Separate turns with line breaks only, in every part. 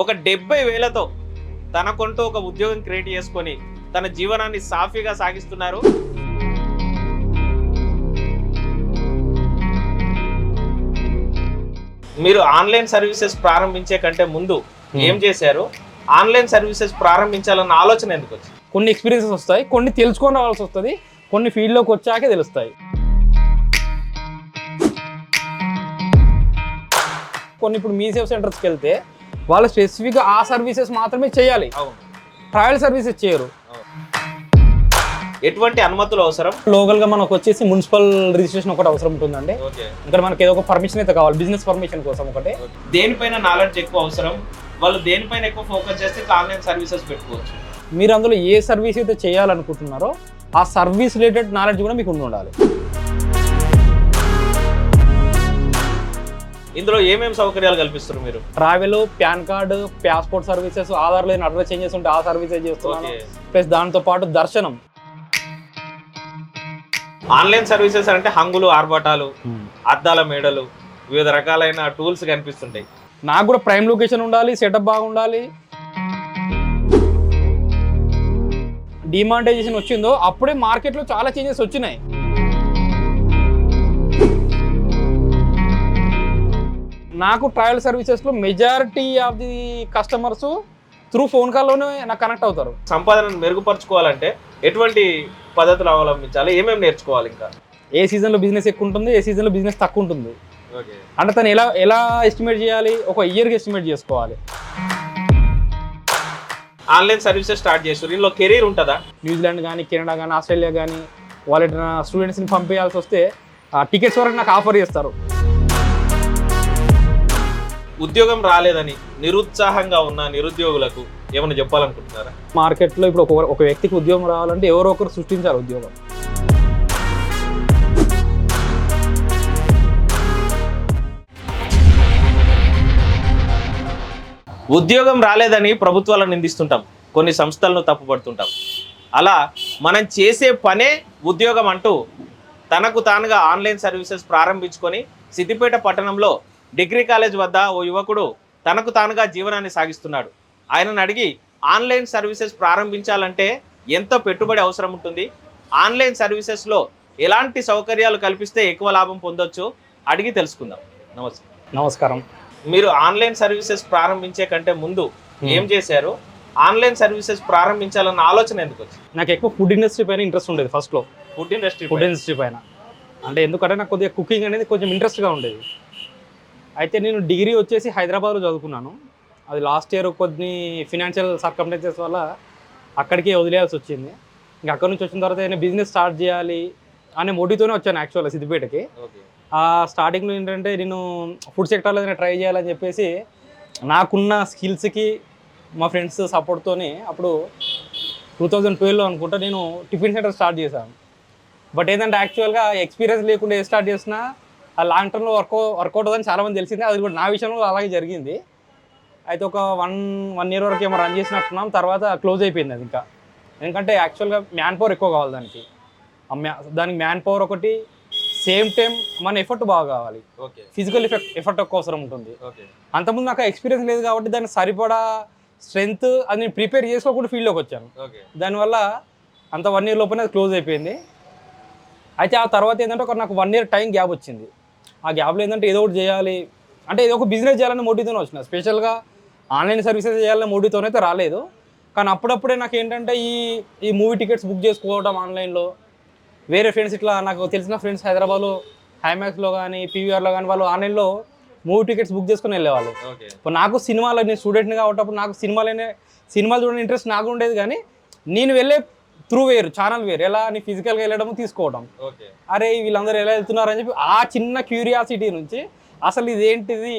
ఒక 70,000తో తనకంటూ ఒక ఉద్యోగం క్రియేట్ చేసుకొని తన జీవనాన్ని సాఫీగా సాగిస్తున్నారు. మీరు ఆన్లైన్ సర్వీసెస్ ప్రారంభించే కంటే ముందు ఏం చేశారు? ఆన్లైన్ సర్వీసెస్ ప్రారంభించాలన్న ఆలోచన ఎందుకు వచ్చింది?
కొన్ని ఎక్స్పీరియన్సెస్ వస్తాయి, కొన్ని తెలుసుకొని రావాల్సి వస్తుంది, కొన్ని ఫీల్డ్లోకి వచ్చాకే తెలుస్తాయి. కొన్ని ఇప్పుడు మీ సేవ్ సెంటర్స్కి వెళ్తే వాళ్ళు స్పెసిఫిక్గా ఆ సర్వీసెస్ మాత్రమే చేయాలి, ట్రయల్ సర్వీసెస్ చేయరు.
ఎటువంటి అనుమతులు అవసరం?
లోకల్గా మనకు వచ్చేసి మున్సిపల్ రిజిస్ట్రేషన్ ఒకటి అవసరం ఉంటుందండి. ఇక్కడ మనకి ఏదో ఒక పర్మిషన్ అయితే కావాలి, బిజినెస్ పర్మిషన్ కోసం ఒకటి.
దేనిపైన నాలెడ్జ్ ఎక్కువ అవసరం? వాళ్ళు దేనిపైన ఎక్కువ ఫోకస్ చేస్తే ఆన్లైన్ సర్వీసెస్ పెట్టుకోవచ్చు.
మీరు అందులో ఏ సర్వీస్ అయితే చేయాలనుకుంటున్నారో ఆ సర్వీస్ రిలేటెడ్ నాలెడ్జ్ కూడా మీకు ఉండాలి.
ఇందులో ఏమేమి సౌకర్యాలు కల్పిస్తారు మీరు?
Travel, pan card, passport services, ఆధార్లో అడ్రస్ చేంజెస్ ఉంటే ఆ సర్వీసెస్ చేస్తున్నాను. ప్లస్ దాంతో పాటు దర్శనం.
ఆన్లైన్ సర్వీసెస్ అంటే హంగులు, ఆర్భాటాలు, అద్దాల మేడలు, వివిధ రకాలైన టూల్స్ కనిపిస్తుంటాయి.
నాకు కూడా ప్రైమ్ లొకేషన్ ఉండాలి, సెటప్ బాగుండాలి. డిమానిటైజేషన్ వచ్చిందో అప్పుడే మార్కెట్లో చాలా చేంజెస్ వచ్చినాయి. నాకు ట్రయల్ సర్వీసెస్లో majority of the customers through phone కాల్లోనే నాకు కనెక్ట్ అవుతారు.
సంపాదనను మెరుగుపరచుకోవాలంటే ఎటువంటి పద్ధతులు అవలంబించాలి? ఏమేమి నేర్చుకోవాలి? ఇంకా
ఏ సీజన్లో బిజినెస్ ఎక్కువ ఉంటుంది, ఏ సీజన్లో బిజినెస్ తక్కువ ఉంటుంది అంటే తను ఎలా ఎస్టిమేట్ చేయాలి, ఒక ఇయర్కి ఎస్టిమేట్ చేసుకోవాలి.
ఆన్లైన్ సర్వీసెస్ స్టార్ట్ చేస్తారు, ఇందులో కెరీర్ ఉంటుందా?
న్యూజిలాండ్ కానీ, కెనడా కానీ, ఆస్ట్రేలియా కానీ వాళ్ళ స్టూడెంట్స్ని పంపించాల్సి వస్తే టికెట్స్ వరకు నాకు ఆఫర్ చేస్తారు.
ఉద్యోగం రాలేదని నిరుత్సాహంగా ఉన్న నిరుద్యోగులకు ఏమైనా చెప్పాలనుకుంటున్నారా?
మార్కెట్లో ఇప్పుడు ఒక వ్యక్తికి ఉద్యోగం రావాలంటే ఎవరో ఒకరు సృష్టించాలి ఉద్యోగం.
ఉద్యోగం రాలేదని ప్రభుత్వాలను నిందిస్తుంటాం, కొన్ని సంస్థలను తప్పుపడుతుంటాం. అలా మనం చేసే పనే ఉద్యోగం అంటూ తనకు తానుగా ఆన్లైన్ సర్వీసెస్ ప్రారంభించుకొని సిద్దిపేట పట్టణంలో డిగ్రీ కాలేజ్ వద్ద ఓ యువకుడు తనకు తానుగా జీవనాన్ని సాగిస్తున్నాడు. ఆయనను అడిగి ఆన్లైన్ సర్వీసెస్ ప్రారంభించాలంటే ఎంత పెట్టుబడి అవసరం ఉంటుంది, ఆన్లైన్ సర్వీసెస్లో ఎలాంటి సౌకర్యాలు కల్పిస్తే ఎక్కువ లాభం పొందొచ్చు అడిగి తెలుసుకుందాం.
నమస్కారం.
మీరు ఆన్లైన్ సర్వీసెస్ ప్రారంభించే కంటే ముందు ఏం చేశారు? ఆన్లైన్ సర్వీసెస్ ప్రారంభించాలన్న ఆలోచన ఎందుకు వచ్చింది?
నాకు ఎక్కువ ఫుడ్ ఇండస్ట్రీ పైన ఇంట్రెస్ట్ ఉండేది. ఫస్ట్లో
ఫుడ్ ఇండస్ట్రీ
పైన అంటే ఎందుకంటే నాకు కొద్దిగా కుకింగ్ అనేది కొంచెం ఇంట్రెస్ట్గా ఉండేది. అయితే నేను డిగ్రీ వచ్చేసి హైదరాబాద్లో చదువుకున్నాను. అది లాస్ట్ ఇయర్ కొన్ని ఫినాన్షియల్ సర్కమ్స్టెన్సెస్ వల్ల అక్కడికే వదిలేయాల్సి వచ్చింది. ఇంకా అక్కడి నుంచి వచ్చిన తర్వాత నేను బిజినెస్ స్టార్ట్ చేయాలి అనే మోటివ్తోనే వచ్చాను యాక్చువల్గా సిద్దిపేటకి. ఆ స్టార్టింగ్లో ఏంటంటే నేను ఫుడ్ సెక్టర్లో ఏదైనా ట్రై చేయాలని చెప్పేసి నాకున్న స్కిల్స్కి మా ఫ్రెండ్స్ సపోర్ట్తోనే అప్పుడు 2012లో అనుకుంటా నేను టిఫిన్ సెంటర్ స్టార్ట్ చేశాను. బట్ ఏంటంటే యాక్చువల్గా ఎక్స్పీరియన్స్ లేకుండా ఏ స్టార్ట్ చేసినా ఆ లాంగ్ టర్మ్లో వర్కౌట్ అవుతుందని చాలామంది తెలిసింది. అది కూడా నా విషయంలో అలాగే జరిగింది. అయితే ఒక వన్ ఇయర్ వరకు ఏమో రన్ చేసినట్టున్నాం, తర్వాత క్లోజ్ అయిపోయింది అది. ఇంకా ఎందుకంటే యాక్చువల్గా మ్యాన్ పవర్ ఎక్కువ కావాలి దానికి మ్యాన్ పవర్ ఒకటి, సేమ్ టైం మన ఎఫర్ట్ బాగా కావాలి, ఫిజికల్ ఎఫర్ట్ ఎక్కువ అవసరం ఉంటుంది. అంతకుముందు నాకు ఎక్స్పీరియన్స్ లేదు కాబట్టి దానికి సరిపడా స్ట్రెంగ్త్ అది నేను ప్రిపేర్ చేసుకోకుండా ఫీల్డ్లోకి వచ్చాను. దానివల్ల అంత 1 ఇయర్ లోపలే అది క్లోజ్ అయిపోయింది. అయితే ఆ తర్వాత ఏంటంటే నాకు 1 ఇయర్ టైం గ్యాప్ వచ్చింది. ఆ గ్యాప్లో ఏంటంటే ఏదో ఒకటి చేయాలి అంటే ఏదో ఒక బిజినెస్ చేయాలని మోటివ్తోనే వచ్చిన. స్పెషల్గా ఆన్లైన్ సర్వీసెస్ చేయాలనే మోటివ్తోనే అయితే రాలేదు. కానీ అప్పుడప్పుడే నాకు ఏంటంటే ఈ మూవీ టికెట్స్ బుక్ చేసుకోవడం ఆన్లైన్లో, వేరే ఫ్రెండ్స్ ఇట్లా నాకు తెలిసిన ఫ్రెండ్స్ హైదరాబాద్లో హైమాక్స్లో కానీ పీవీఆర్లో కానీ వాళ్ళు ఆన్లైన్లో మూవీ టికెట్స్ బుక్ చేసుకుని వెళ్ళేవాళ్ళు. ఇప్పుడు నాకు సినిమాలో నేను స్టూడెంట్ని కాబట్టి నాకు సినిమాలు చూడని ఇంట్రెస్ట్ నాకు ఉండేది. కానీ నేను వెళ్ళే త్రూ వేరు, ఛానల్ వేరు. ఎలా అని ఫిజికల్గా వెళ్ళడం తీసుకోవడం, అరే వీళ్ళందరూ ఎలా వెళ్తున్నారు అని చెప్పి ఆ చిన్న క్యూరియాసిటీ నుంచి అసలు ఇదేంటిది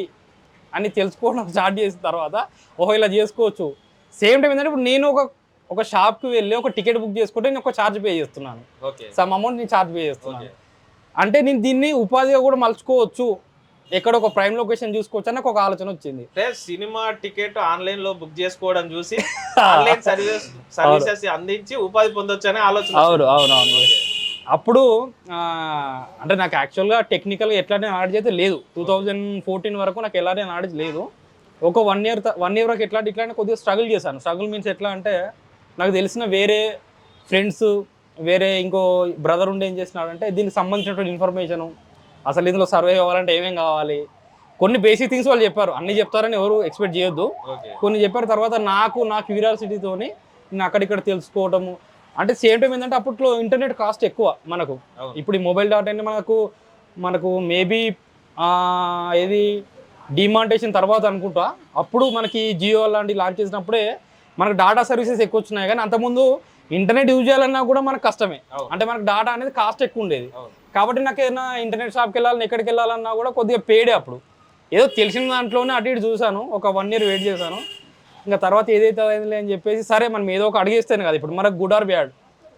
అని తెలుసుకోవడం స్టార్ట్ చేసిన తర్వాత ఓహో ఇలా చేసుకోవచ్చు. సేమ్ టైం ఏంటంటే ఇప్పుడు నేను ఒక షాప్కి వెళ్ళి ఒక టికెట్ బుక్ చేసుకుంటే నేను ఒక ఛార్జ్ పే చేస్తున్నాను, సమ్ అమౌంట్ నేను ఛార్జ్ పే చేస్తున్నాను. అంటే నేను దీన్ని ఉపాధిగా కూడా మలుచుకోవచ్చు, ఎక్కడ ఒక ప్రైమ్ లొకేషన్ చూసుకోవచ్చు అని ఒక ఆలోచన వచ్చింది.
సినిమా టికెట్ ఆన్లైన్ లో బుక్ చేసుకోవడం చూసి ఆన్లైన్ సర్వీసెస్ అందించి ఉపాధి పొందొచ్చు అనే ఆలోచన.
అవును. అప్పుడు అంటే నాకు యాక్చువల్గా టెక్నికల్గా ఎట్లానే నాలెడ్జ్ అయితే లేదు. 2014 వరకు నాకు ఎలానే నాలెడ్జ్ లేదు. ఒక 1 year వరకు ఇట్లా కొద్దిగా స్ట్రగుల్ చేశాను. స్ట్రగుల్ మీన్స్ ఎట్లా అంటే నాకు తెలిసిన వేరే ఫ్రెండ్స్ వేరే ఇంకో బ్రదర్ ఉండి ఏం చేస్తున్నాడంటే దీనికి సంబంధించినటువంటి ఇన్ఫర్మేషను అసలు ఇందులో సర్వే అవ్వాలంటే ఏమేం కావాలి కొన్ని బేసిక్ థింగ్స్ వాళ్ళు చెప్పారు. అన్నీ చెప్తారని ఎవరు ఎక్స్పెక్ట్ చేయొద్దు. కొన్ని చెప్పారు. తర్వాత నా క్యూరియాసిటీతోని నేను అక్కడిక్కడ తెలుసుకోవటము అంటే సేమ్ టైం ఏంటంటే అప్పట్లో ఇంటర్నెట్ కాస్ట్ ఎక్కువ మనకు. ఇప్పుడు ఈ మొబైల్ డాటా అంటే మనకు మేబీ ఏది డిమానిటేషన్ తర్వాత అనుకుంటా అప్పుడు మనకి జియో లాంటి లాంచ్ చేసినప్పుడే మనకు డాటా సర్వీసెస్ ఎక్కువ వచ్చినాయి. కానీ అంతకుముందు ఇంటర్నెట్ యూజ్ చేయాలన్నా కూడా మనకు కష్టమే. అంటే మనకు డాటా అనేది కాస్ట్ ఎక్కువ ఉండేది. కాబట్టి నాకు ఏదైనా ఇంటర్నెట్ షాప్కి వెళ్ళాలని ఎక్కడికి వెళ్ళాలన్నా కూడా కొద్దిగా పేడే. అప్పుడు ఏదో తెలిసిన దాంట్లోనే అటు ఇటు చూశాను. ఒక 1 year వెయిట్ చేశాను. ఇంకా తర్వాత ఏదైతే అయిందిలే అని చెప్పేసి సరే మనం ఏదో ఒక అడిగేస్తాను కదా. ఇప్పుడు మనకు గుడ్ ఆర్ బ్యాడ్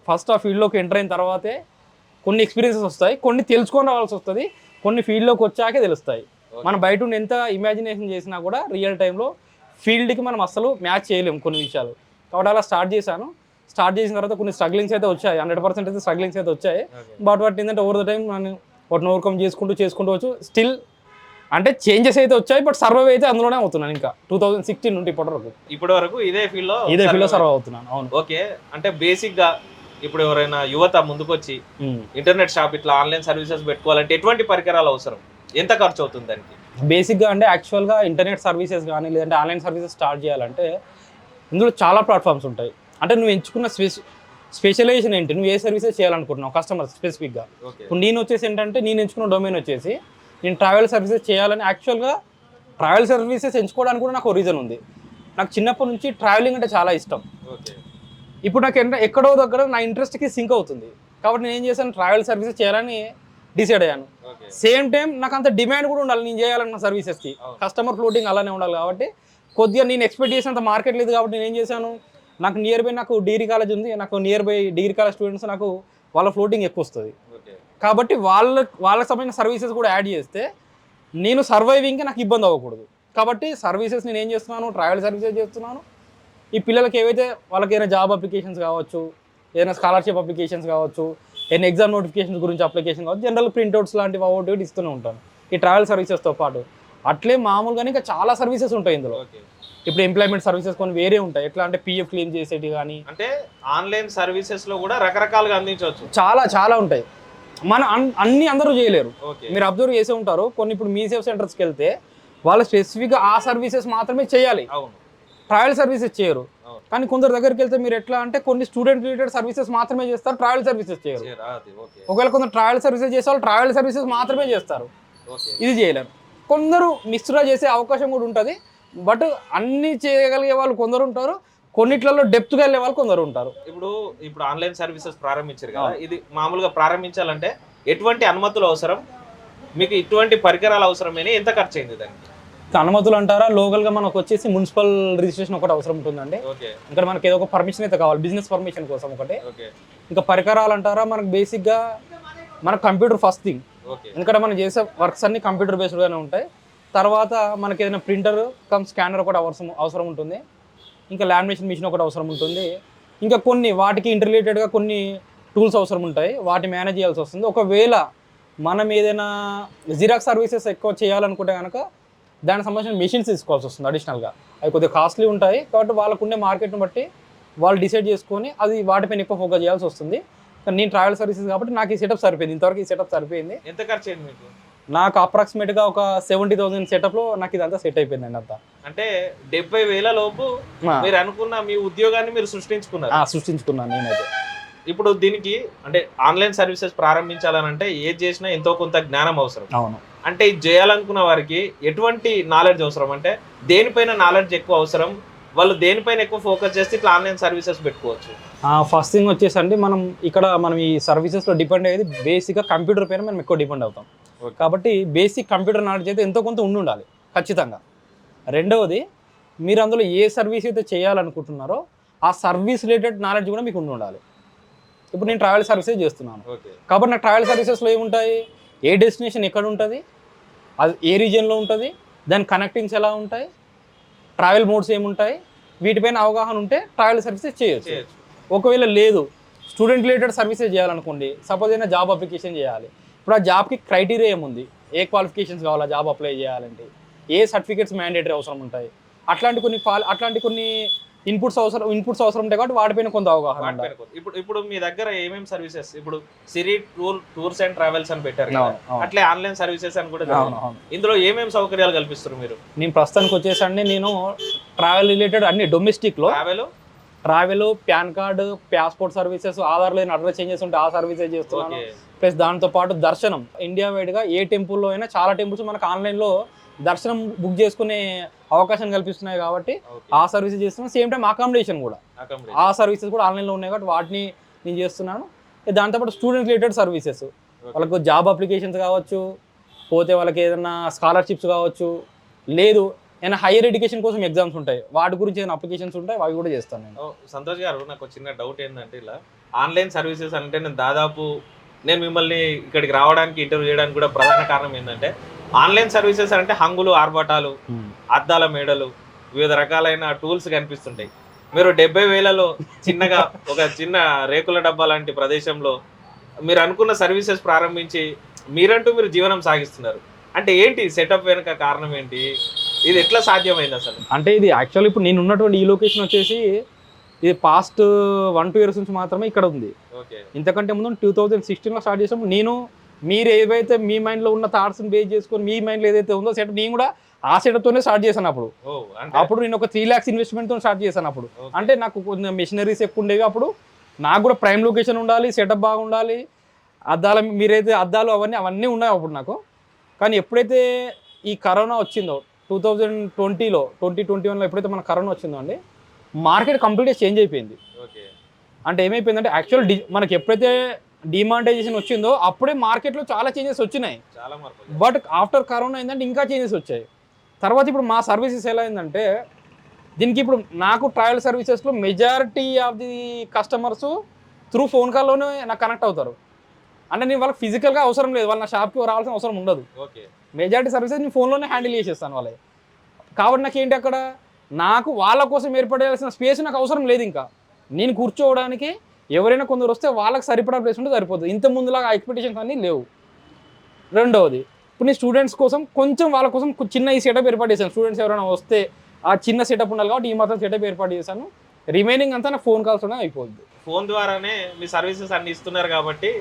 ఫస్ట్ ఆ ఫీల్డ్లోకి ఎంటర్ అయిన తర్వాతే కొన్ని ఎక్స్పీరియన్సెస్ వస్తాయి, కొన్ని తెలుసుకొని రావాల్సి వస్తుంది, కొన్ని ఫీల్డ్లోకి వచ్చాకే తెలుస్తాయి. మనం బయట ఉండి ఎంత ఇమాజినేషన్ చేసినా కూడా రియల్ టైంలో ఫీల్డ్కి మనం అసలు మ్యాచ్ చేయలేము కొన్ని విషయాలు. కాబట్టి అలా స్టార్ట్ చేసిన తర్వాత కొన్ని స్ట్రగ్లింగ్స్ అయితే వచ్చాయి. 100% అయితే స్ట్రగ్లింగ్స్ అయితే వచ్చాయి. బట్ వాటి ఏంటంటే ఓవర్ ద టైం మనం వాటిని ఓవర్కమ్ చేసుకుంటూ వచ్చు. స్టిల్ అంటే చేంజెస్ అయితే వచ్చాయి. బట్ సర్వైవ్ అయితే అందులోనే అవుతున్నాను. ఇంకా 2016 నుండి ఇప్పటి వరకు ఇదే ఫీల్డ్లో సర్వైవ్ అవుతున్నాను. అవును.
ఓకే. అంటే బేసిక్గా ఇప్పుడు ఎవరైనా యువత ముందుకొచ్చి ఇంటర్నెట్ షాప్ ఇట్లా ఆన్లైన్ సర్వీసెస్ పెట్టుకోవాలంటే ఎటువంటి పరికరాలు అవసరం, ఎంత ఖర్చు అవుతుంది దానికి?
బేసిక్గా అంటే యాక్చువల్గా ఇంటర్నెట్ సర్వీసెస్ కానీ లేదంటే ఆన్లైన్ సర్వీసెస్ స్టార్ట్ చేయాలంటే ఇందులో చాలా ప్లాట్ఫామ్స్ ఉంటాయి. అంటే నువ్వు ఎంచుకున్న స్పెషలైజేషన్ ఏంటి, నువ్వు ఏ సర్వీసెస్ చేయాలనుకుంటున్నావు కస్టమర్ స్పెసిఫిక్గా. ఇప్పుడు నేను వచ్చేసి ఏంటంటే నేను ఎంచుకున్న డొమైన్ వచ్చేసి నేను ట్రావెల్ సర్వీసెస్ చేయాలని. యాక్చువల్గా ట్రావెల్ సర్వీసెస్ ఎంచుకోవడానికి కూడా నాకు ఒక రీజన్ ఉంది. నాకు చిన్నప్పటి నుంచి ట్రావెలింగ్ అంటే చాలా ఇష్టం. ఇప్పుడు నాకు ఎక్కడో దగ్గర నా ఇంట్రెస్ట్కి సింక్ అవుతుంది. కాబట్టి నేను ఏం చేశాను, ట్రావెల్ సర్వీసెస్ చేయాలని డిసైడ్ అయ్యాను. సేమ్ టైం నాకు అంత డిమాండ్ కూడా ఉండాలి నేను చేయాలన్న సర్వీసెస్కి. కస్టమర్ ఫ్లోటింగ్ అలానే ఉండాలి. కాబట్టి కొద్దిగా నేను ఎక్స్పెక్ట్ చేసినంత మార్కెట్ లేదు. కాబట్టి నేను ఏం చేశాను, నాకు నియర్ బై నాకు డిగ్రీ కాలేజ్ ఉంది. నాకు near by degree college students నాకు వాళ్ళ ఫ్లోటింగ్ ఎక్కువ వస్తుంది. కాబట్టి వాళ్ళకి సంబంధించిన సర్వీసెస్ కూడా యాడ్ చేస్తే నేను సర్వైవింగ్కి నాకు ఇబ్బంది అవ్వకూడదు. కాబట్టి సర్వీసెస్ నేను ఏం చేస్తున్నాను, ట్రావెల్ సర్వీసెస్ చేస్తున్నాను. ఈ పిల్లలకి ఏవైతే వాళ్ళకి ఏదైనా జాబ్ అప్లికేషన్స్ కావచ్చు, ఏదైనా స్కాలర్షిప్ అప్లికేషన్స్ కావచ్చు, ఏదైనా ఎగ్జామ్ నోటిఫికేషన్స్ గురించి అప్లికేషన్ కావచ్చు, జనరల్ ప్రింట్అవుట్స్ లాంటివి ఒకటి ఇస్తూనే ఉంటాను ఈ ట్రావెల్ సర్వీసెస్తో పాటు. అట్లే మామూలుగానే ఇంకా చాలా సర్వీసెస్ ఉంటాయి ఇందులో. ఇప్పుడు ఎంప్లాయ్మెంట్ సర్వీసెస్ కొన్ని వేరే ఉంటాయి. ఎట్లా అంటే పిఎఫ్ క్లెయిమ్ చేసేటి కానీ.
అంటే ఆన్లైన్ సర్వీసెస్లో కూడా రకరకాలుగా అందించవచ్చు.
చాలా ఉంటాయి. అన్ని అందరూ చేయలేరు. మీరు అబ్జర్వ్ చేసే ఉంటారు. కొన్ని ఇప్పుడు మీ సేవ్ సెంటర్స్కి వెళ్తే వాళ్ళు స్పెసిఫిక్గా ఆ సర్వీసెస్ మాత్రమే చేయాలి, ట్రావెల్ సర్వీసెస్ చేయరు. కానీ కొందరు దగ్గరికి వెళ్తే మీరు ఎట్లా అంటే కొన్ని స్టూడెంట్ రిలేటెడ్ సర్వీసెస్ మాత్రమే చేస్తారు, ట్రావెల్ సర్వీసెస్ చేయరు. ఒకవేళ కొందరు ట్రావెల్ సర్వీసెస్ చేసే వాళ్ళు ట్రావెల్ సర్వీసెస్ మాత్రమే చేస్తారు, ఇది చేయలేరు. కొందరు మిక్స్డ్గా చేసే అవకాశం కూడా ఉంటుంది. బట్ అన్ని చేయగలిగే వాళ్ళు కొందరు ఉంటారు, కొన్నిట్లలో డెప్త్గా వెళ్ళే వాళ్ళు కొందరు ఉంటారు.
ఇప్పుడు ఆన్లైన్ సర్వీసెస్ ప్రారంభించారు కదా, ఇది మామూలుగా ప్రారంభించాలంటే ఎటువంటి అనుమతులు అవసరం, మీకు ఇటువంటి పరికరాలు అవసరమైన ఎంత ఖర్చు అయింది దానికి?
అనుమతులు అంటారా, లోకల్గా మనకు వచ్చేసి మున్సిపల్ రిజిస్ట్రేషన్ ఒకటి అవసరం ఉంటుందండి. ఇంకా మనకి ఏదో ఒక పర్మిషన్ అయితే కావాలి, బిజినెస్ పర్మిషన్ కోసం ఒకటి. ఇంకా పరికరాలు అంటారా, మనకు బేసిక్గా మనకు కంప్యూటర్ ఫస్ట్ థింగ్. ఎందుకంటే మనం చేసే వర్క్స్ అన్ని కంప్యూటర్ బేస్డ్గానే ఉంటాయి. తర్వాత మనకి ఏదైనా ప్రింటర్ కమ్ స్కానర్ ఒకటి అవసరం ఉంటుంది. ఇంకా లామినేషన్ మిషన్ ఒకటి అవసరం ఉంటుంది. ఇంకా కొన్ని వాటికి ఇంటర్రిలేటెడ్గా కొన్ని టూల్స్ అవసరం ఉంటాయి, వాటి మేనేజ్ చేయాల్సి వస్తుంది. ఒకవేళ మనం ఏదైనా జిరాక్స్ సర్వీసెస్ ఎక్కువ చేయాలనుకుంటే కనుక దానికి సంబంధించిన మెషిన్స్ తీసుకోవాల్సి వస్తుంది అడిషనల్గా. అవి కొద్దిగా కాస్ట్లీ ఉంటాయి. కాబట్టి వాళ్ళకు ఉండే మార్కెట్ని బట్టి వాళ్ళు డిసైడ్ చేసుకొని అది వాటిపైన ఎక్కువ ఫోకస్ చేయాల్సి వస్తుంది. కానీ నేను ట్రావెల్ సర్వీసెస్ కాబట్టి నాకు ఈ సెటప్ సరిపోయింది. ఇంతవరకు ఈ సెటప్ సరిపోయింది.
ఎంత ఖర్చు అయింది మీకు?
నాకు అప్రాక్సిమేట్గా ఒక 70,000 సెటప్లో నాకు ఇదంతా సెట్ అయిపోయిందండి. అంతా
అంటే 70,000 లోపు మీరు అనుకున్న మీ ఉద్యోగాన్ని మీరు
సృష్టించుకున్నాను నేనైతే.
ఇప్పుడు దీనికి అంటే ఆన్లైన్ సర్వీసెస్ ప్రారంభించాలనంటే ఏది చేసినా ఎంతో కొంత జ్ఞానం అవసరం.
అవును.
అంటే ఇది చేయాలనుకున్న వారికి ఎటువంటి నాలెడ్జ్ అవసరం, అంటే దేనిపైన నాలెడ్జ్ ఎక్కువ అవసరం, వాళ్ళు దేనిపైన ఎక్కువ ఫోకస్ చేస్తే ఇట్లా ఆన్లైన్ సర్వీసెస్ పెట్టుకోవచ్చు?
ఫస్ట్ థింగ్ వచ్చేసండి మనం ఈ సర్వీసెస్లో డిపెండ్ అయ్యేది బేసిక్గా కంప్యూటర్ పైన మనం ఎక్కువ డిపెండ్ అవుతాం. కాబట్టి బేసిక్ కంప్యూటర్ నాలెడ్జ్ అయితే ఎంతో కొంత ఉండాలి ఖచ్చితంగా. రెండవది, మీరు అందులో ఏ సర్వీస్ అయితే చేయాలనుకుంటున్నారో ఆ సర్వీస్ రిలేటెడ్ నాలెడ్జ్ కూడా మీకు ఉండాలి. ఇప్పుడు నేను ట్రావెల్ సర్వీసెస్ చేస్తున్నాను కాబట్టి నాకు ట్రావెల్ సర్వీసెస్లో ఏముంటాయి, ఏ డెస్టినేషన్ ఎక్కడ ఉంటుంది, అది ఏ రీజియన్లో ఉంటుంది, దాని కనెక్టింగ్స్ ఎలా ఉంటాయి, ట్రావెల్ మోడ్స్ ఏముంటాయి, వీటిపైన అవగాహన ఉంటే ట్రావెల్ సర్వీసెస్ చేయొచ్చు. ఒకవేళ లేదు, స్టూడెంట్ రిలేటెడ్ సర్వీసెస్ చేయాలనుకోండి, సపోజ్ ఏదైనా జాబ్ అప్లికేషన్ చేయాలి. ఇప్పుడు ఆ జాబ్కి క్రైటీరియా ఏముంది, ఏ క్వాలిఫికేషన్స్ కావాలా జాబ్ అప్లై చేయాలంటే, ఏ సర్టిఫికేట్స్ మ్యాండేటరీ అవసరం ఉంటాయి, అట్లాంటి కొన్ని ఇన్పుట్స్ అవసరం ఉంటాయి కాబట్టి వాటిపైన కొంత అవగాహన ఉండాలి.
ఇప్పుడు మీ దగ్గర ఏమేమి సర్వీసెస్, ఇప్పుడు సిరి టూర్స్ అండ్ ట్రావెల్స్ అని పెట్టారు కదా, అట్లే ఆన్లైన్ సర్వీసెస్ అని కూడా ఇందులో ఏమేమి సౌకర్యాలు కల్పిస్తారు మీరు?
నేను ప్రస్తుతానికి వచ్చేసండి నేను ట్రావెల్ రిలేటెడ్ అన్ని డొమెస్టిక్ లో travel, pan card, passport services, Aadhaar లేని అడ్రస్ చేంజెస్ ఉంటే ఆ సర్వీసెస్ చేస్తున్నాను. ప్లస్ దాంతో పాటు దర్శనం ఇండియా వైడ్ గా ఏ టెంపుల్లో అయినా చాలా టెంపుల్స్ మనకు ఆన్లైన్ లో దర్శనం బుక్ చేసుకునే అవకాశం కల్పిస్తున్నాయి కాబట్టి ఆ సర్వీసెస్ చేస్తున్నాను. సేమ్ టైం అకామిడేషన్ కూడా ఆ సర్వీసెస్ కూడా ఆన్లైన్లో ఉన్నాయి కాబట్టి వాటిని నేను చేస్తున్నాను. దాంతోపాటు స్టూడెంట్ రిలేటెడ్ సర్వీసెస్, వాళ్ళకు జాబ్ అప్లికేషన్స్ కావచ్చు, పోతే వాళ్ళకి ఏదైనా స్కాలర్షిప్స్ కావచ్చు, లేదు ఏమైనా హైయర్ ఎడ్యుకేషన్ కోసం ఎగ్జామ్స్ ఉంటాయి వాటి గురించి ఏమైనా అప్లికేషన్స్ ఉంటాయి అవి కూడా చేస్తాను నేను.
సంతోష్ గారు, నాకు చిన్న డౌట్ ఏంటంటే, ఇలా ఆన్లైన్ సర్వీసెస్ అంటే నేను మిమ్మల్ని ఇక్కడికి రావడానికి ఇంటర్వ్యూ చేయడానికి కూడా ప్రధాన కారణం ఏంటంటే, ఆన్లైన్ సర్వీసెస్ అంటే హంగులు, ఆర్భటాలు, అద్దాల మేడలు, వివిధ రకాలైన టూల్స్ కనిపిస్తుంటాయి. మీరు 70,000లో చిన్నగా ఒక చిన్న రేకుల డబ్బా లాంటి ప్రదేశంలో మీరు అనుకున్న సర్వీసెస్ ప్రారంభించి మీరు జీవనం సాగిస్తున్నారు. అంటే ఏంటి సెటప్ వెనుక కారణం ఏంటి? ఇది ఎట్లా సాధ్యమైంది అసలు?
అంటే ఇది యాక్చువల్లీ ఇప్పుడు నేను ఉన్నటువంటి ఈ లొకేషన్ వచ్చేసి ఇది పాస్ట్ 1-2 years నుంచి మాత్రమే ఇక్కడ ఉంది. ఇంతకంటే ముందు 2016లో స్టార్ట్ చేసినప్పుడు మీరు ఏవైతే మీ మైండ్లో ఉన్న థాట్స్ని బేస్ చేసుకొని మీ మైండ్లో ఏదైతే ఉందో సెటప్ నేను కూడా ఆ సెటప్తోనే స్టార్ట్ చేశాను. అప్పుడు నేను ఒక 3 lakhs ఇన్వెస్ట్మెంట్తో స్టార్ట్ చేశాను. అప్పుడు అంటే నాకు కొంచెం మెషినరీస్ ఎక్కువ ఉండేవి. అప్పుడు నాకు కూడా ప్రైమ్ లొకేషన్ ఉండాలి, సెటప్ బాగుండాలి, అద్దాలు అవన్నీ ఉన్నాయి అప్పుడు నాకు. కానీ ఎప్పుడైతే ఈ కరోనా వచ్చిందో 2021లో ఎప్పుడైతే మన కరోనా వచ్చిందో అండి, మార్కెట్ కంప్లీట్గా చేంజ్ అయిపోయింది. అంటే ఏమైపోయిందంటే యాక్చువల్ మనకి ఎప్పుడైతే డిమానిటైజేషన్ వచ్చిందో అప్పుడే మార్కెట్లో చాలా చేంజెస్ వచ్చినాయి. బట్ ఆఫ్టర్ కరోనా ఏంటంటే ఇంకా చేంజెస్ వచ్చాయి. తర్వాత ఇప్పుడు మా సర్వీసెస్ ఎలా అయిందంటే, దీనికి ఇప్పుడు నాకు ట్రావెల్ సర్వీసెస్లో majority of the customers through phone కాల్లోనే నాకు కనెక్ట్ అవుతారు. అంటే నేను వాళ్ళకి ఫిజికల్గా అవసరం లేదు, వాళ్ళ నా షాప్కి రావాల్సిన అవసరం ఉండదు. మెజారిటీ సర్వీసెస్ నేను ఫోన్లోనే హ్యాండిల్ చేసేస్తాను వాళ్ళకి. కాబట్టి నాకు ఏంటి అక్కడ నాకు వాళ్ళ కోసం ఏర్పడాల్సిన స్పేస్ నాకు అవసరం లేదు. ఇంకా నేను కూర్చోవడానికి ఎవరైనా కొందరు వస్తే వాళ్ళకి సరిపడా ప్లేస్ ఉంటే సరిపోతుంది. ఇంత ముందులాగా ఆ ఎక్స్పెక్టేషన్స్ అన్నీ లేవు. రెండవది, ఇప్పుడు నేను స్టూడెంట్స్ కోసం కొంచెం వాళ్ళ కోసం చిన్న ఈ సెటప్ ఏర్పాటు చేశాను. స్టూడెంట్స్ ఎవరైనా వస్తే ఆ చిన్న సెటప్ ఉండాలి కాబట్టి ఈ మాత్రం సెటప్ ఏర్పాటు చేశాను. రిమైనింగ్ అంతా నాకు ఫోన్ కాల్స్ అయిపోద్ది.
ఫోన్ ద్వారానే మీ సర్వీసెస్ అన్ని ఇస్తున్నారు కాబట్టి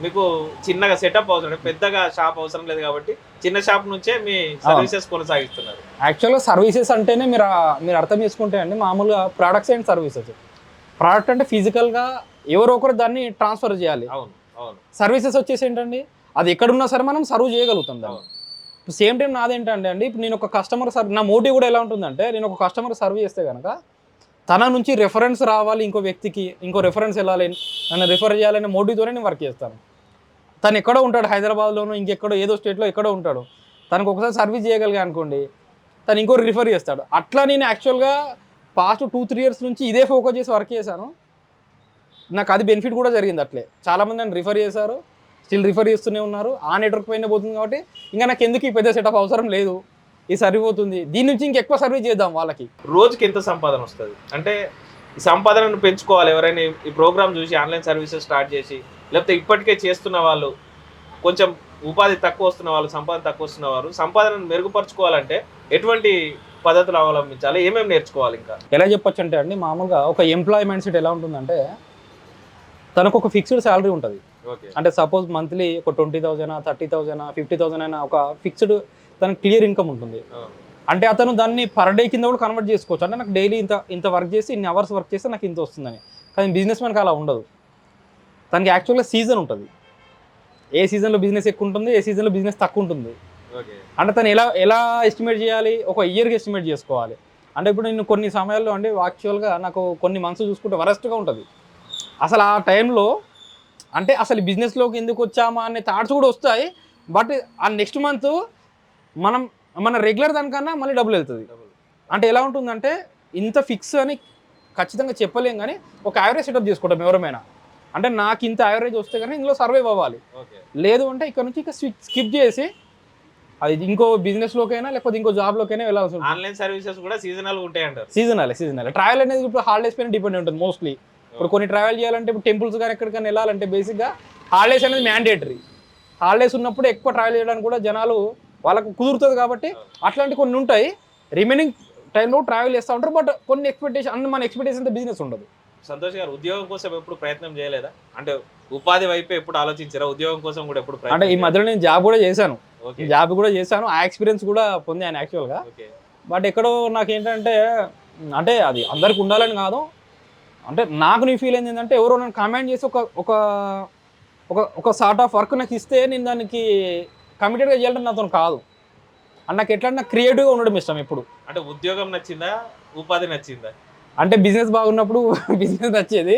మీకు చిన్నగా సెటప్ అవసరం, పెద్దగా షాప్ అవసరం లేదు కాబట్టి చిన్న షాప్ నుంచే మీ సర్వీసెస్ కొనసాగిస్తున్నారు.
యాక్చువల్గా సర్వీసెస్ అంటేనే మీరు అర్థం చేసుకుంటే అండి, మామూలుగా ప్రొడక్ట్స్ అండ్ సర్వీసెస్. ప్రోడక్ట్ అంటే ఫిజికల్గా ఎవరో ఒకరు దాన్ని ట్రాన్స్ఫర్ చేయాలి. సర్వీసెస్ వచ్చేసి ఏంటండి, అది ఎక్కడున్నా సరే మనం సర్వ్ చేయగలుగుతాం దాన్ని. సేమ్ టైం నాదేంటంటే అండి, ఇప్పుడు నేను ఒక కస్టమర్ నా మోటివ్ కూడా ఎలా ఉంటుందంటే, నేను ఒక కస్టమర్ సర్వ్ చేస్తే కనుక తన నుంచి రెఫరెన్స్ రావాలి, ఇంకో వ్యక్తికి ఇంకో రెఫరెన్స్ వెళ్ళాలి, నన్ను రిఫర్ చేయాలనే మోటివ్తోనే నేను వర్క్ చేస్తాను. తను ఎక్కడో ఉంటాడు, హైదరాబాద్లోనో ఇంకెక్కడో ఏదో స్టేట్లో ఎక్కడో ఉంటాడు, తనకు ఒకసారి సర్వీస్ చేయగలిగా అనుకోండి, తను ఇంకో రిఫర్ చేస్తాడు. అట్లా నేను యాక్చువల్గా పాస్ట్ 2-3 years నుంచి ఇదే ఫోకస్ చేసి వర్క్ చేశాను. నాకు అది బెనిఫిట్ కూడా జరిగింది. అట్లే చాలామంది నన్ను రిఫర్ చేశారు, స్టిల్ రిఫర్ చేస్తూనే ఉన్నారు. ఆ నెట్వర్క్ పైన పోతుంది కాబట్టి ఇంకా నాకు ఎందుకు ఈ పెద్ద సెటప్ అవసరం లేదు, ఈ సరిపోతుంది, దీని నుంచి ఇంకెక్కువ సర్వీస్ చేద్దాం వాళ్ళకి.
రోజుకి ఎంత సంపాదన వస్తుంది? అంటే ఈ సంపాదనను పెంచుకోవాలి ఎవరైనా ఈ ప్రోగ్రామ్ చూసి ఆన్లైన్ సర్వీసెస్ స్టార్ట్ చేసి, లేకపోతే ఇప్పటికే చేస్తున్న వాళ్ళు, కొంచెం ఉపాధి తక్కువ వస్తున్న వాళ్ళు, సంపాదన తక్కువ వస్తున్న వారు సంపాదనను మెరుగుపరచుకోవాలంటే ఎటువంటి పద్ధతులు అవలంబించాలి, ఏమేమి నేర్చుకోవాలి? ఇంకా
ఎలా చెప్పొచ్చు అంటే అండి, మామూలుగా ఒక ఎంప్లాయీ మైండ్ సెట్ ఎలా ఉంటుందంటే, తనకు ఒక ఫిక్స్డ్ శాలరీ ఉంటుంది. అంటే సపోజ్ మంత్లీ ఒక 20,000, 30,000, 50,000 అయినా ఒక ఫిక్స్డ్ తనకు క్లియర్ ఇన్కమ్ ఉంటుంది. అంటే అతను దాన్ని పర్ డే కింద కూడా కన్వర్ట్ చేసుకోవచ్చు. అంటే నాకు డైలీ ఇంత వర్క్ చేసి ఇన్ని అవర్స్ వర్క్ చేస్తే నాకు ఇంత వస్తుందని. కానీ బిజినెస్ మ్యాన్కి అలా ఉండదు. తనకి యాక్చువల్గా సీజన్ ఉంటుంది. ఏ సీజన్లో బిజినెస్ ఎక్కువ ఉంటుంది, ఏ సీజన్లో బిజినెస్ తక్కువ ఉంటుంది. అంటే తను ఎలా ఎస్టిమేట్ చేయాలి, ఒక ఇయర్కి ఎస్టిమేట్ చేసుకోవాలి. అంటే ఇప్పుడు నేను కొన్ని సమయాల్లో అంటే యాక్చువల్గా నాకు కొన్ని మంత్స్ చూసుకుంటే వరస్ట్గా ఉంటుంది. అసలు ఆ టైంలో అంటే అసలు బిజినెస్లోకి ఎందుకు వచ్చామా అనే థాట్స్ కూడా వస్తాయి. బట్ ఆ నెక్స్ట్ మంత్ మన రెగ్యులర్ దానికన్నా మళ్ళీ డబ్బులు వెళ్తుంది. అంటే ఎలా ఉంటుందంటే ఇంత ఫిక్స్ అని ఖచ్చితంగా చెప్పలేం, కానీ ఒక యావరేజ్ సెటప్ చేసుకుంటాం ఎవరమైనా. అంటే నాకు ఇంత యావరేజ్ వస్తే కానీ ఇందులో సర్వైవ్ అవ్వాలి. లేదు అంటే ఇక్కడ నుంచి ఇక స్కిప్ చేసి అది ఇంకో బిజినెస్లోకైనా లేకపోతే ఇంకో జాబ్లోకైనా వెళ్ళాల్సి ఉంటుంది.
ఆన్లైన్ సర్వీసెస్ కూడా సీజనల్ ఉంటాయి అంటారు.
సీజనల్ ట్రావెల్ అనేది ఇప్పుడు హాలిడేస్ పైన డిపెండ్ ఉంటుంది మోస్ట్లీ. ఇప్పుడు కొన్ని ట్రావెల్ చేయాలంటే ఇప్పుడు టెంపుల్స్ కానీ ఎక్కడికైనా వెళ్ళాలంటే బేసిక్గా హాలిడేస్ అనేది మ్యాండేటరీ. హాలిడేస్ ఉన్నప్పుడు ఎక్కువ ట్రావెల్ చేయడానికి కూడా జనాలు వాళ్ళకు కుదురుతుంది కాబట్టి అట్లాంటి కొన్ని ఉంటాయి. రిమైనింగ్ టైంలో ట్రావెల్ చేస్తూ ఉంటారు. బట్ కొన్ని ఎక్స్పెక్టేషన్ అన్ని మన ఎక్స్పెక్టేషన్ బిజినెస్ ఉండదు.
సంతోష్ గారు ఉద్యోగం కోసం ఎప్పుడు ప్రయత్నం చేయలేదా? అంటే ఉపాధి వైపు ఎప్పుడు ఆలోచించారా? ఉద్యోగం కోసం కూడా ఎప్పుడు
అంటే ఈ మధ్యలో నేను జాబ్ కూడా చేశాను.
ఓకే
జాబ్ కూడా చేశాను, ఆ ఎక్స్పీరియన్స్ కూడా పొందాను యాక్చువల్గా.
ఓకే
బట్ ఎక్కడో నాకు ఏంటంటే, అంటే అది అందరికి ఉండాలని కాదు, అంటే నాకు నీ ఫీల్ ఏంటంటే ఎవరో నన్ను కమెంట్ చేసి ఒక ఒక ఒక ఒక సార్ట్ ఆఫ్ వర్క్ నాకు ఇస్తే నేను దానికి కమిటెడ్గా చేయాలంటే నాతో కాదు. అండ్ నాకు ఎట్లా నాకు క్రియేటివ్గా ఉండడం ఇష్టం ఎప్పుడు.
అంటే ఉద్యోగం నచ్చిందా, ఉపాధి నచ్చిందా?
అంటే బిజినెస్ బాగున్నప్పుడు బిజినెస్ వచ్చేది,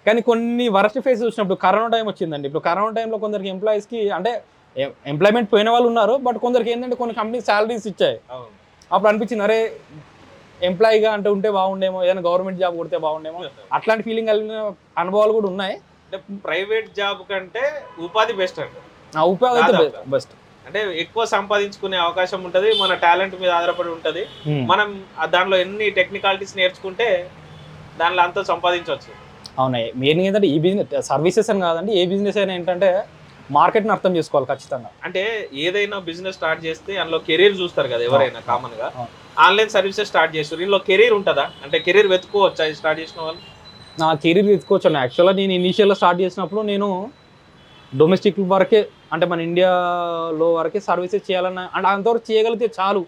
కానీ కొన్ని వరస్ట్ ఫేస్ చూసినప్పుడు కరోనా టైం వచ్చిందండి. ఇప్పుడు కరోనా టైంలో కొందరికి ఎంప్లాయీస్కి అంటే ఎంప్లాయ్మెంట్ పోయిన వాళ్ళు ఉన్నారు, బట్ కొందరికి ఏంటంటే కొన్ని కంపెనీస్ శాలరీస్ ఇచ్చాయి. అప్పుడు అనిపించింది అరే ఎంప్లాయీగా అంటే ఉంటే బాగుండేమో, ఏదైనా గవర్నమెంట్ జాబ్ కొడితే బాగుండేమో, అట్లాంటి ఫీలింగ్ కలిగిన అనుభవాలు కూడా ఉన్నాయి.
అంటే ప్రైవేట్ జాబ్ కంటే ఉపాధి బెస్ట్ అంటే
ఉపాధి అయితే బెస్ట్.
అంటే ఎక్కువ సంపాదించుకునే అవకాశం ఉంటుంది, మన టాలెంట్ మీద ఆధారపడి ఉంటుంది. మనం దానిలో ఎన్ని టెక్నికాలిటీస్ నేర్చుకుంటే దానిలో అంతా సంపాదించవచ్చు.
అవునాయి. మెయిన్ ఏంటంటే ఈ బిజినెస్ సర్వీసెస్ అని కాదండి, ఏ బిజినెస్ అయినా ఏంటంటే మార్కెట్ని అర్థం చేసుకోవాలి ఖచ్చితంగా.
అంటే ఏదైనా బిజినెస్ స్టార్ట్ చేస్తే అందులో కెరీర్ చూస్తారు కదా ఎవరైనా కామన్ గా. ఆన్లైన్ సర్వీసెస్ స్టార్ట్ చేస్తారు, ఇందులో కెరీర్ ఉంటుందా? అంటే కెరీర్ వెతుకోవచ్చా స్టార్ట్ చేసిన వాళ్ళు?
నా కెరీర్ వెతుకోవచ్చు అండి. యాక్చువల్గా నేను ఇనీషియల్గా స్టార్ట్ చేసినప్పుడు నేను డొమెస్టిక్ వరకే, అంటే మన ఇండియాలో వరకే సర్వీసెస్ చేయాలన్న, అంటే అంతవరకు చేయగలిగితే చాలు,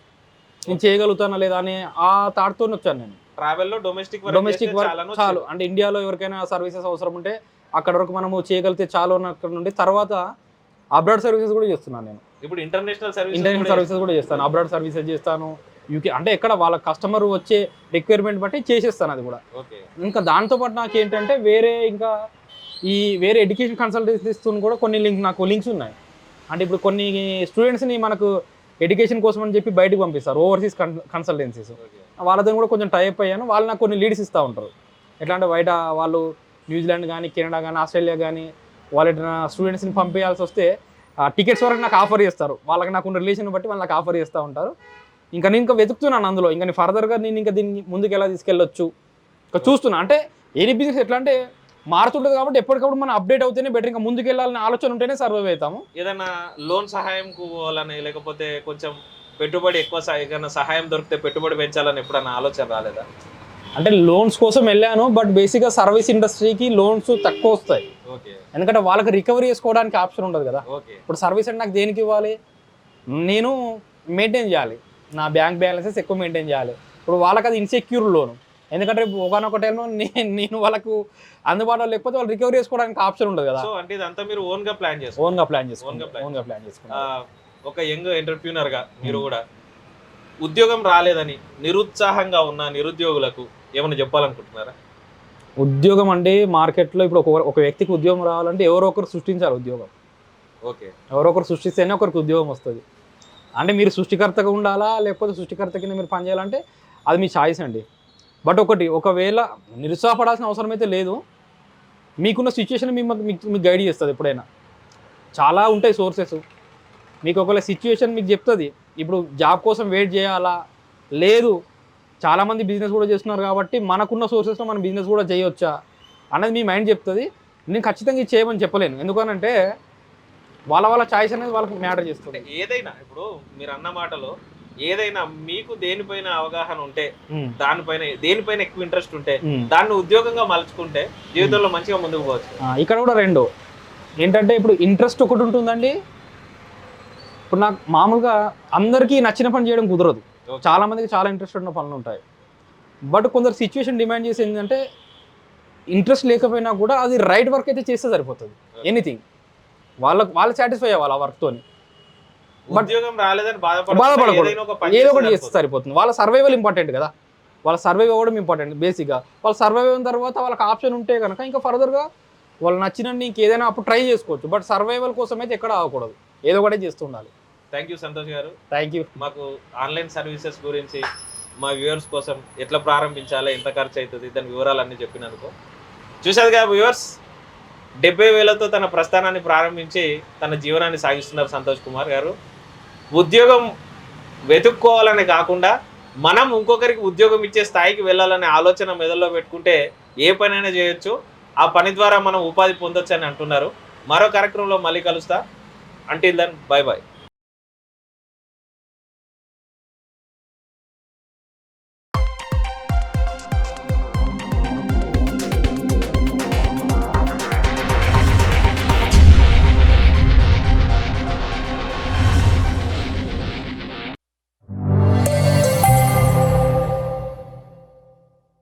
నేను చేయగలుగుతానా లేదా అని ఆ థాట్తో వచ్చాను నేను.
ట్రావెల్లో డొమెస్టిక్
వర్క్ చాలు, అంటే ఇండియాలో ఎవరికైనా సర్వీసెస్ అవసరం ఉంటే అక్కడ వరకు మనము చేయగలిగితే చాలు అక్కడ నుండి తర్వాత అబ్రాడ్ సర్వీసెస్ కూడా చేస్తున్నాను నేను.
ఇప్పుడు ఇంటర్నేషనల్
సర్వీసెస్ కూడా చేస్తాను, అబ్రాడ్ సర్వీసెస్ చేస్తాను, యూకే, అంటే ఎక్కడ వాళ్ళ కస్టమర్ వచ్చే రిక్వైర్మెంట్ బట్టి చేసేస్తాను అది కూడా. ఇంకా దాంతోపాటు నాకు ఏంటంటే వేరే ఎడ్యుకేషన్ కన్సల్టెన్సీస్ కూడా కొన్ని నాకు లింక్స్ ఉన్నాయి. అంటే ఇప్పుడు కొన్ని స్టూడెంట్స్ని మనకు ఎడ్యుకేషన్ కోసం అని చెప్పి బయటకు పంపిస్తారు ఓవర్సీస్ కన్సల్టెన్సీస్, వాళ్ళతో కూడా కొంచెం టైప్ అయ్యాను. వాళ్ళు నాకు కొన్ని లీడ్స్ ఇస్తూ ఉంటారు. ఎట్లా అంటే బయట వాళ్ళు న్యూజిలాండ్ కానీ, కెనడా కానీ, ఆస్ట్రేలియా కానీ వాళ్ళ స్టూడెంట్స్ని పంపించాల్సి వస్తే టికెట్స్ వరకు నాకు ఆఫర్ చేస్తారు. వాళ్ళకి నాకు ఉన్న రిలేషన్ బట్టి వాళ్ళు నాకు ఆఫర్ చేస్తూ ఉంటారు. నేను ఇంకా వెతుకుతున్నాను అందులో, ఇంకా నేను ఫర్దర్గా నేను ఇంకా దీన్ని ముందుకు ఎలా తీసుకెళ్ళొచ్చు ఇంకా చూస్తున్నా. అంటే ఏది బిజినెస్ ఎట్లా అంటే మారుతుంటుంది కాబట్టి ఎప్పటికప్పుడు మనం అప్డేట్ అవుతేనే బెటర్, ఇంకా ముందుకు వెళ్ళాలని ఆలోచన ఉంటేనే సర్వైవ్ అవుతాము.
ఏదైనా లోన్ సహాయం పోవాలని, లేకపోతే కొంచెం పెట్టుబడి ఎక్కువ ఏదైనా సహాయం దొరికితే పెట్టుబడి పెంచాలని ఎప్పుడన్నా ఆలోచన రాలేదా?
అంటే లోన్స్ కోసం వెళ్ళాను, బట్ బేసిక్గా సర్వీస్ ఇండస్ట్రీకి లోన్స్ తక్కువ వస్తాయి. ఎందుకంటే వాళ్ళకి రికవరీ చేసుకోవడానికి ఆప్షన్ ఉండదు కదా. ఇప్పుడు సర్వీస్ అంటే నాకు దేనికి ఇవ్వాలి, నేను మెయింటైన్ చేయాలి, నా బ్యాంక్ బ్యాలెన్సెస్ ఎక్కువ మెయింటైన్ చేయాలి. ఇప్పుడు వాళ్ళకి అది ఇన్సెక్యూర్ లోన్, ఎందుకంటే ఒకనొక టైంలో నేను వాళ్ళకు అందుబాటులో లేకపోతే వాళ్ళు రికవరీ చేసుకోవడానికి ఆప్షన్ ఉండదు కదా.
అంటే ఇదంతా మీరు ఓన్గా ప్లాన్ చేసుకుంటారు. ఒక యంగ్ ఎంటర్‌ప్రెన్యూర్ గా మీరు కూడా ఉద్యోగం రాలేదని నిరుత్సాహంగా ఉన్న నిరుద్యోగులకు ఏమైనా చెప్పాలనుకుంటున్నారా?
ఉద్యోగం అంటే మార్కెట్లో ఇప్పుడు ఒక వ్యక్తికి ఉద్యోగం రావాలంటే ఎవరో ఒకరు సృష్టించాలి ఉద్యోగం. ఎవరో ఒకరు సృష్టిస్తేనే ఒకరికి ఉద్యోగం వస్తుంది. అంటే మీరు సృష్టికర్తగా ఉండాలా లేకపోతే సృష్టికర్త కింద మీరు పనిచేయాలంటే అది మీ ఛాయిస్ అండి. బట్ ఒకవేళ నిరుత్సాహపడాల్సిన అవసరం అయితే లేదు. మీకున్న సిచ్యువేషన్ మీకు గైడ్ చేస్తుంది. ఎప్పుడైనా చాలా ఉంటాయి సోర్సెస్, మీకు ఒకవేళ సిచ్యువేషన్ మీకు చెప్తుంది. ఇప్పుడు జాబ్ కోసం వెయిట్ చేయాలా లేదు, చాలామంది బిజినెస్ కూడా చేస్తున్నారు కాబట్టి మనకున్న సోర్సెస్లో మనం బిజినెస్ కూడా చేయవచ్చా అనేది మీ మైండ్ చెప్తుంది. నేను ఖచ్చితంగా ఇది చేయమని చెప్పలేను, ఎందుకనంటే వాళ్ళ ఛాయిస్ అనేది వాళ్ళకి మ్యాటర్ చేస్తుంది.
ఏదైనా ఇప్పుడు మీరు అన్న మాటలో ఏదైనా మీకు దేనిపైన అవగాహన ఉంటే, దేనిపైన ఎక్కువ ఇంట్రెస్ట్ ఉంటే దాన్ని ఉద్యోగంగా మలుచుకుంటే జీవితంలో మంచిగా ముందుకు పోవచ్చు.
ఇక్కడ కూడా రెండు ఏంటంటే, ఇప్పుడు ఇంట్రెస్ట్ ఒకటి ఉంటుందండి. ఇప్పుడు నాకు మామూలుగా అందరికీ నచ్చిన పని చేయడం కుదరదు, చాలా మందికి చాలా ఇంట్రెస్ట్ ఉన్న పనులు ఉంటాయి. బట్ కొందరు సిచ్యువేషన్ డిమాండ్ చేసి ఏంటంటే ఇంట్రెస్ట్ లేకపోయినా కూడా అది రైట్ వర్క్ అయితే చేస్తే సరిపోతుంది. ఎనీథింగ్ వాళ్ళు సాటిస్ఫై అవ్వాలి ఆ వర్క్తో.
ఉద్యోగం రాలేదని
బాధపడకూడదు, ఏదో ఒకటి చేస్తే సరిపోతుంది. వాళ్ళ సర్వైవల్ ఇంపార్టెంట్ కదా, వాళ్ళ సర్వైవ్ అవ్వడం ఇంపార్టెంట్. బేసిక్గా వాళ్ళు సర్వైవ్ అయిన తర్వాత వాళ్ళకి ఆప్షన్ ఉంటే కనుక ఇంకా ఫర్దర్గా వాళ్ళు నచ్చినన్ని ఇంకేదైనా అప్పుడు ట్రై చేసుకోవచ్చు. బట్ సర్వైవల్ కోసం అయితే ఎక్కడ అవ్వకూడదు, ఏదో ఒకటే చేస్తూ ఉండాలి.
థ్యాంక్ యూ సంతోష్ గారు.
Thank you.
మాకు ఆన్లైన్ సర్వీసెస్ గురించి మా వ్యూవర్స్ కోసం ఎట్లా ప్రారంభించాలి, ఎంత ఖర్చు అవుతుంది, దాని వివరాలన్నీ చెప్పినందుకు. చూసారుగా వ్యూవర్స్, 70,000తో తన ప్రస్థానాన్ని ప్రారంభించి తన జీవనాన్ని సాగిస్తున్నారు సంతోష్ కుమార్ గారు. ఉద్యోగం వెతుక్కోవాలని కాకుండా మనం ఇంకొకరికి ఉద్యోగం ఇచ్చే స్థాయికి వెళ్ళాలనే ఆలోచన మెదడులో పెట్టుకుంటే ఏ పనైనా చేయొచ్చు, ఆ పని ద్వారా మనం ఉపాధి పొందొచ్చు అని అంటున్నారు. మరో కార్యక్రమంలో మళ్ళీ కలుస్తా. Until then, bye by.